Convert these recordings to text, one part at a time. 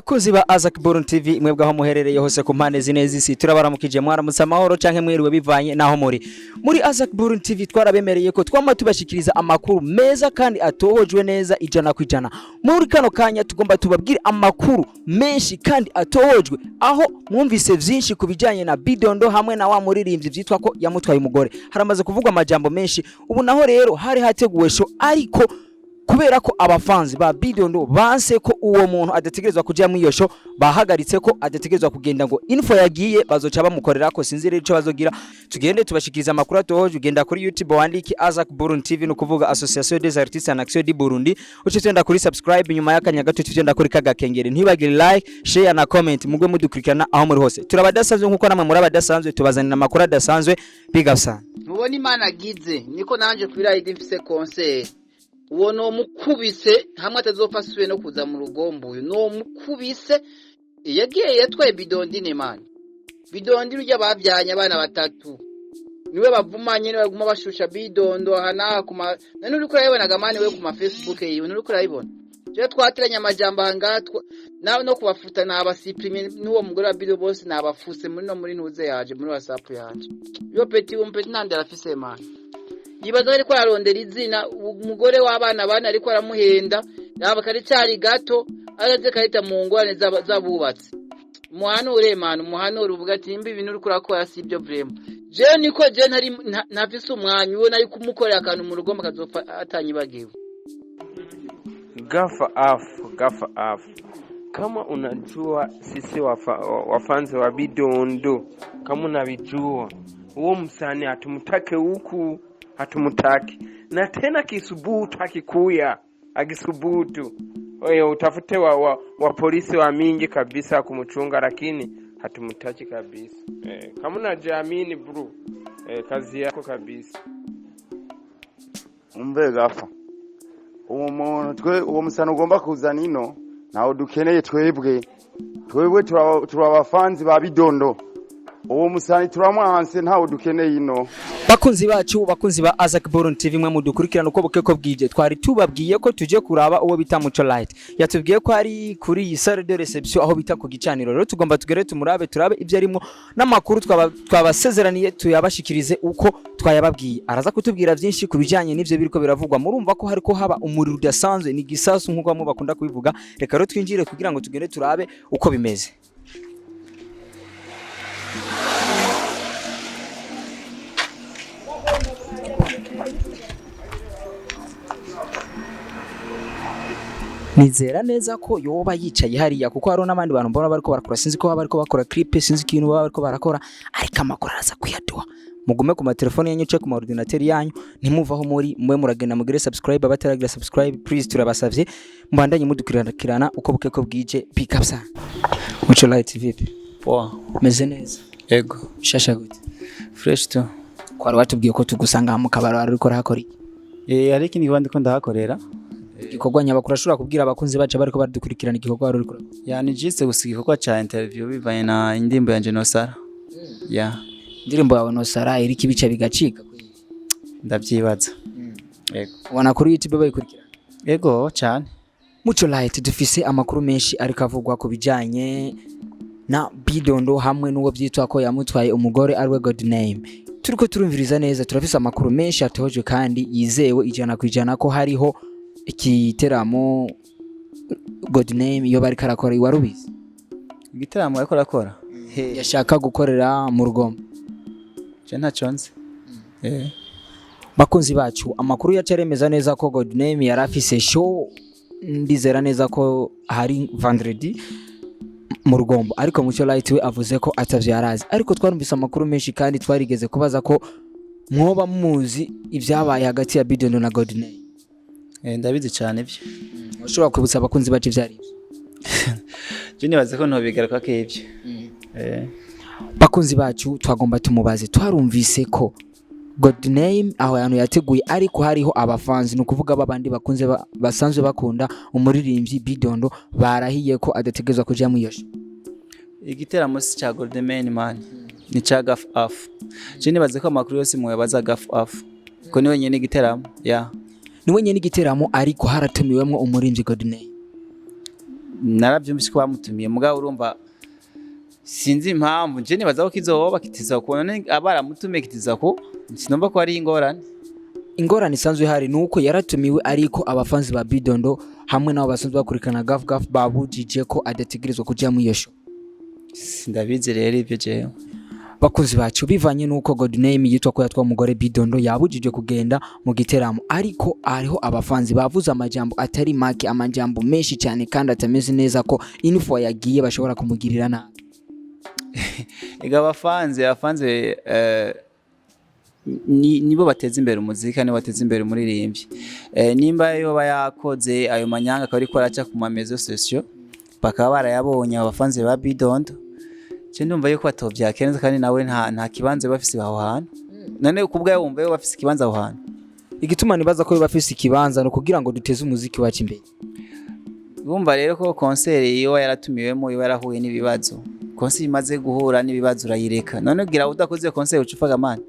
bakozi ba Azakborn TV mwebwe aho muherereye hose ku mpande zine z'isi turabaramukije mwaramutse amahoro canke mwiriwe bivanye naho muri Azakborn TV twarabemereye ko twama tubashikiriza amakuru meza kandi atohojwe neza ijana kwijana. Muri kano kanya tugomba tubabwire amakuru menshi kandi atohojwe aho mwumvise vyinshi kubijanye na Bidondo hamwe na wa muririmbyi vyitwa ko yamutwaye umugore. Haramaze kuvugwa amajambo menshi ubu naho rero hari hateguwe show ariko kubera ko abafanzi ba Bidondo banse ko uwo muntu adategerezwa kuja mu iyo show bahagaritse ko adategerezwa kugenda ngo info yagiye bazoca bamukorera ko sinzire ico bazogira. Tugende tubashikiriza amakuru atohoje ugenda kuri YouTube wandiki Azakborn TV no kuvuga Association des Artistes en Action du Burundi ucitenda kuri subscribe nyuma yakanya gato tugenda kuri kagakengere ntibagire like share na comment mugwe mudukurikirana aho muri hose turabadasanzwe nkuko namwe muri abadasanzwe tubazanira amakuru adasanzwe bigasa mubona Imana gize niko nanje kwira idifise concert uwo no mukubise hamwe atazofasuye no kuza mu rugombo uyu no mukubise yagiye yatwaye Bidondo Imana Bidondo urya bavyanya abana batatu niwe bavumanye niwe baguma bashusha Bidondo hana kuma none uri kurayibona mani we ku Facebook yiwe uri kurayibona je twatiranya amajambo hangatwa nawe no kubafuta na abasiprime n'uwo mugore wa Bidondo bose nabafuse muri ntuze yaje muri WhatsApp yaje yo peti umpeti nande arafise Imana yibaza ariko arondera izina umugore w'abana bana ariko aramuhenda yaba kari cyari gato araze kahita mu ngwane zabubatse muhanure Imana muhanure uvuga ati imbi ibintu uri kurakora si byo vraiment je niko je ntafise umwanya uwo nari kumukorera akantu mu rugombo kazopfa atanyibagiwe gafa afu kama unajua sisi wafanzi wa Bidondo kama unavijua uwo msanii hatumtake huku hatumtaki na tena kisubutu akikuya agisubutu oyo utafute wa polisi wa mingi kabisa kumuchunga lakini hatumtaki kabisa kama unajiamini bro kazi yako kabisa umbe gafa uwo musana ugomba kuzana ino naho dukeneye twebwe turabafanzi ba Bidondo uwo musani turamwanse ntawo dukeneye ino bakunzi bacu bakunzi ba Azakborn TV mwe mudukurikirana uko bukeko bwije twari tubabwiye ko tuje kuraba uwo bita Muco Light yatubwiye ko ari kuri iyi salle de reception aho bita ku gicaniro rero tugomba tugere tumurabe turabe ivyo arimo n'amakuru twabasezeraniye tuyabashikirize uko twayababwiye araza kutubwira byinshi kubijanye n'ivyo biriko biravugwa murumva ko hariko haba umuriro udasanzwe ni gisasu nkuko bamwe bakunda kubivuga reka rero twinjire kugira ngo tugende turabe uko bimeze. Nizera neza ko yoba yicaye hariya kuko haro n'abandi bantu mbona bariko barakora sinzi ko bariko bakora clip sinzi kintu bariko barakora ariko amakuru araza kuyaduha mugume ku matelefone yanyu cyo ku ma ordinateur yanyu ntimuvaho muri mwe muragenda mugire subscribe abataragira subscribe please turabasavye mbandanye mudukiranakirana uko bukeko bwije pick up sana Muco Light vipi poa meze neza ego shasha gute fresh to kwari watubwiye ko tugusanga mu kabaro ariko rakora ariko ni wandi ko ndahakorera igikorwa nyabakuru ashobora kubwira abakunzi bacu bariko badukurikirana igikorwa wari uriko yani jiste gusiga igikorwa ca interview bivanye na indimbo ya Nosara indirimbo yawe Nosara iri kibica bigacika ndavyibaza yego wana kuri YouTube bayikurikirana yego cyane Muco Light dufise amakuru menshi ariko avugwa ku bijanye na Bidondo hamwe n'uwo byitwa ko yamutwaye umugore arwe God name turiko turumviriza neza turafise amakuru menshi atohoje kandi yizewe ijana kwijana ko hariho ikiteramo God name yo bari karakora iwarubizi igiteramo ariko rakora yashaka gukorera mu rugombo je ntaconze bakunzi bacu amakuru yaceremeza neza ko God name yarafise show ndizera neza ko hari vendredi mu rugombo ariko Muco Light we avuze ko atavyarazi ariko twarumvise amakuru menshi kandi twarigeze kubaza ko mwoba muzi ivyabaye hagati ya Bidondo na God name ndabizi cyane ivyo ushobora kwibutsa abakunzi bacu ivyari je nibaze ko ntobigaruka k'ivyo bakunzi bacu twagomba tumubaze twarumvise ko God name aho yantu yateguye ariko hariho abafanzi no kuvuga babandi bakunze basanzwe bakunda umuririmbyi Bidondo barahiye ko adategezwa kuja mu yosho igiteramo si cha God name man ni cha gaf af je nibaze ko amakuru yose mu yabaza gaf af ko niwe nyene igiteramo niwe nyene igiteramo ariko haratumiwemwo umuririmbyi God name naravyumvise ko bamutumiye mugabo urumva sinzi impamvu je nibaza ko kizoba kitiza kubona abaramutumiye kitiza ko sinomba ko ari ingorane isanzwe hari nuko yaratumiwe ariko abafanzi ba Bidondo hamwe nabo basanzwe bakurikana gaf babujije ko adategerezwa kuja mu iyo show. Ndabizi rero ibyo jewe bakunzi bacu bivanye nuko God name yitwa ko yatwa umugore Bidondo yabujije kugenda mu giteramo ariko ariho abafanzi bavuze amajambo atari make amajambo menshi cyane kandi atameze neza ko info yagiye bashobora kumugirira nabi. Ega abafanzi nibo bateza imbere umuziki kandi bateza imbere umuririmbyi. Nimba yoba yakoze ayo manyanga akaba ariko araca ku mamezo sosio bakaba barayabonye abafanzi ba Bidondo. Je ndumva yuko batovyakenza kandi nawe nta kibanza bafise aho hantu. None kubwa wumva yo bafise ikibanza aho hantu. Igituma nibaza ko bafise ikibanza no kugira ngo duteze umuziki wacu imbere. Bumva rero ko concert iyo yaratumiwemo iyo yarahuye n'ibibazo. Concert imaze guhura n'ibibazo urayireka. None ugira udakoze concert ucufaga man.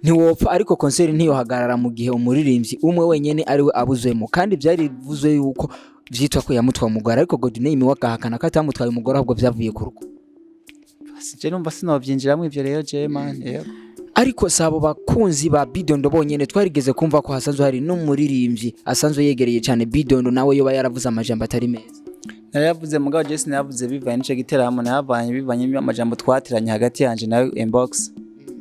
Ntiwopfa ariko concert ntiyo hagarara mu gihe umuririmbyi umwe wenyene ari we abuzwemo kandi byari bivuzwe yuko vyitwa ko yamutwa umugore ariko God name wakahakana ko atamutwaye umugore ahubwo byavuye ku rugo. Je numva sinovyinjiramo ivyo rero je man yego. Ariko sabo bakunzi ba Bidondo bonyene twarigeze kumva ko hasanzwe hari n'umuririmbyi asanzwe yegereye cyane Bidondo nawe yoba yaravuze amajambo atari meza. Naravuze mugabo je sinavuze bivanye n'ico giteramo nabanye bivanye amajambo twatiranye hagati yanje nawe inbox.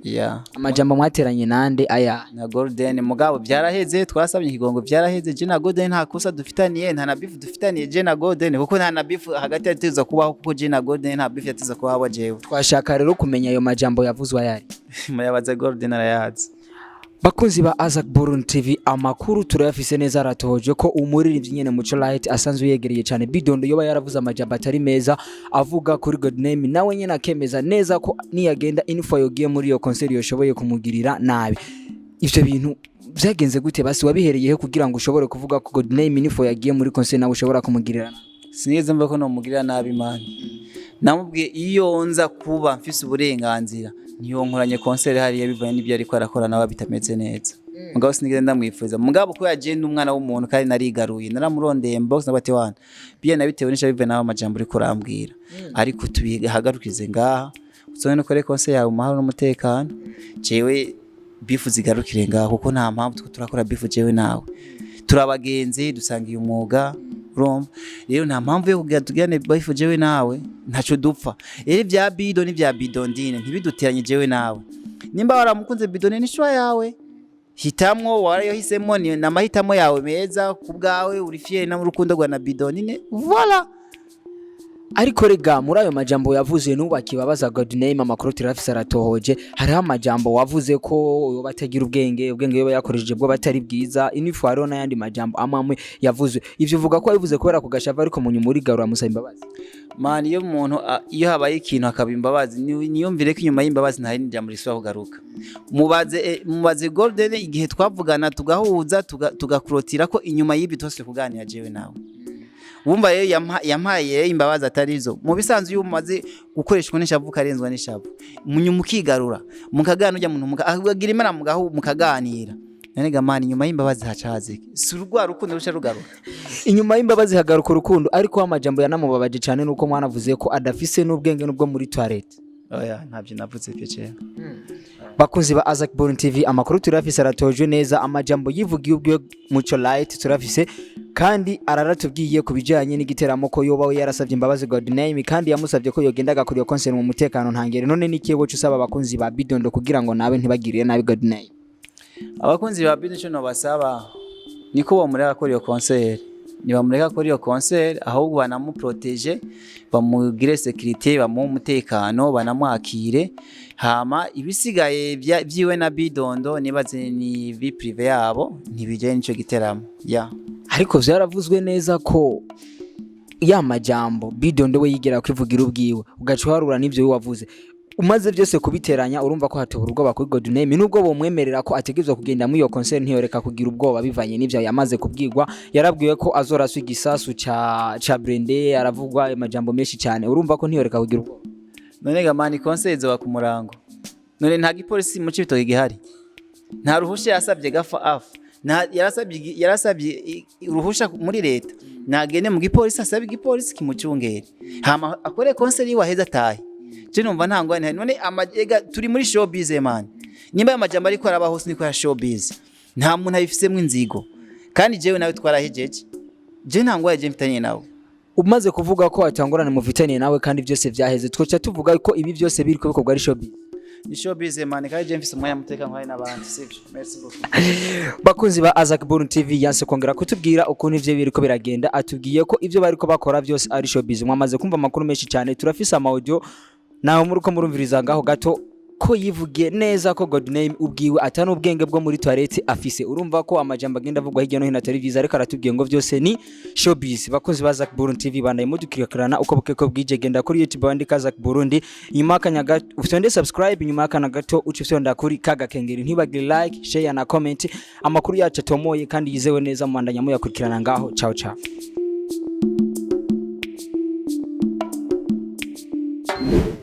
Yeah. Amajambo mwateranye nande aya na Golden mugabo byaraheze twasabye ikigongo byaraheze je na Golden nta kosa dufitaniye nta na beef dufitaniye je na Golden kuko nta na beef hagati yatiza kubaho kuko je na Golden nta beef yatiza kubaho jewe. Twashaka rero kumenya ayo majambo yavuzwa yari muyabaza Golden arayazi. Bakunzi ba Azak TV amakuru turayafise neza aratohoje ko umuririmbyi nyene Muco Light asanzwe yegereye cyane Bidondo yoba yaravuze amajambo atari meza avuga kuri God name nawe nyene akemeza neza ko niyagenda info yogiye muri iyo concert yoshoboye kumugirira nabi. Ivyo bintu byagenze gute basi wabihereyeho kugira ngo ushobore kuvuga ko God name info yagiye muri concert nawe ushobora kumugirira nabi? Sinigeze mva ko no mugirira nabi man. Namubwiye iyo nza kuba mfise uburenganzira niyo nkoranye concert hariya bivanye n'ibyo ariko arakora nawe bitameze neza. Mugabo sinigeze ndamwifuza mugabo ko yagenda umwana w'umuntu kandi narigaruye naramurondeye inbox nabati wana biye nabitewe n'isha bive nawe amajambo uri kurambwira ariko tubihagarukize ngaha uzone no kore concert yawe umahoro n'umutekano jewe bifuza igarukire ngaha kuko nta mpamvu turakora bifu jewe nawe turabagenzi dusangiye umwuga rom rero nta mpamvu yo kugira tugane bifu jewe nawe ntaco dupfa rero bya Bido ni bya Bidondine ntibiduteranye jewe nawe nimba waramukunze Bidone n'ishwa yawe hitamwo warayo hisemo ni namahitamo yawe meza kubgawe uri fier na urukundo rwa na Bidonine voilà. Ariko rega muri ayo majambo yavuze nubakibabaza God name amakuru tirafise aratohoje hari amajambo wavuze ko batagira ubwenge yoba yakoresheje bwo batari bwiza inifu hariho n'ayandi majambo amamwe yavuze ivyo uvuga ko yavuze kubera kugashava ariko mu nyuma uri garura musaba imbabazi man iyo umuntu iyo habaye ikintu akaba imbabazi niyumvire ko inyuma y'imbabazi ntari n'ijambo risubira kugaruka mubaze Golden igihe twavugana tugahuza tugakurotira ko inyuma y'ibi twose kuganira jewe nawe wumva rero yampaye imbabazi atarizo mu bisanzwe iyo umaze gukoreshwa n'ishavu karenzwa n'ishavu munyuma ukigarura mukagana ujya muntu mukagira imana mukaganira none gamani inyuma y'imbabazi hacaze si urwa rukundo rusha rugaruka inyuma y'imbabazi hagaruka urukundo ariko amajambo yanamubabaje cyane nuko mwanavuze ko adafise n'ubwenge nubwo muri toilette oya ntabyo navuze cyo cyane. Bakunzi ba Azak TV amakuru turafise aratojwe neza amajambo yivugiye ubwo Muco Light turafise kandi araratubwiye kubijanye n'igiteramo ko yoba yarasavye imbabazi God name kandi yamusavye ko yogendaga kuri yo concert mu mutekano ntangere none nikiye cyo usaba abakunzi ba Bidondo kugira ngo nabe ntibagirire nabi God name. Abakunzi ba Bidondo cyo basaba niko bamureka kuri yo concert nibamureka kuri yo concert ahubwo banamuprotege bamugire sécurité bamu umutekano banamwakire hama ibisigaye byiwe na Bidondo nibaze ni vi privé yabo ntibije nico giteramo ya ariko vyaravuzwe neza ko ya majambo Bidondo we yigera kwivugira ubwiwe ugacuharura n'ivyo wavuze umaze byose kubiteranya urumva ko hatobura ubwoba kuri God name nubwo bomwemerera ko ategezwe kugenda muri iyo concert ntiyoreka kugira ubwoba bivanye n'ivyo yamaze kubwirwa yarabwiwe ko azoraswa igisasu ca Brende aravugwa amajambo menshi cyane urumva ko ntiyoreka kugira ubwoba none gamani concert zo kumurango none nta gipolisi mu cibitoke gihari nta ruhushe yasabye gafa af yarasabye uruhusha muri leta nagende mu gipolisi asabe igipolisi kimucungere hama akore concert yiwe aheza atahe je numva ntangwane none amajega turi muri showbiz man nimba amajambo ariko arabaho niko ya showbiz nta muntu ayifisemwe inzigo kandi jewe nawe twarahejeje je ntangwaye je mfitanye nawe umaze kuvuga ko atangorane muvitaniye nawe kandi byose vyaheze twoca tuvuga ko ibi byose biri ko bikorwa ari showbiz ni showbiz man kandi je mfise umwanya muteka nkwaye n'abandi sivyo merci beaucoup bakunzi ba Azakburun TV yanse kongera kutubwira ukuntu ivyo biriko biragenda atubwiye ko ivyo bariko bakora byose ari showbiz mwamaze kumva amakuru menshi cyane turafise ama audio naho muruko murumviriza ngaho gato ko yivuge neza ko God name ubwiwe atano ubwenge bwo muri toilette afise urumva ko amajambo agenda avugwa hirya no hino atari vyiza ariko aratubwiye ngo byose ni showbiz bakozi ba Azakburun TV bandaye mudukirikirana uko bukeko bwije genda kuri YouTube bandika Azakburundi nyuma kanyaga ufite subscribe nyuma kana gato ucifyonda kuri kaga kengeri ntibagire like share na comment amakuru yacu tomoye kandi yizewe neza mu mandanya muyakurikirana ngaho ciao ciao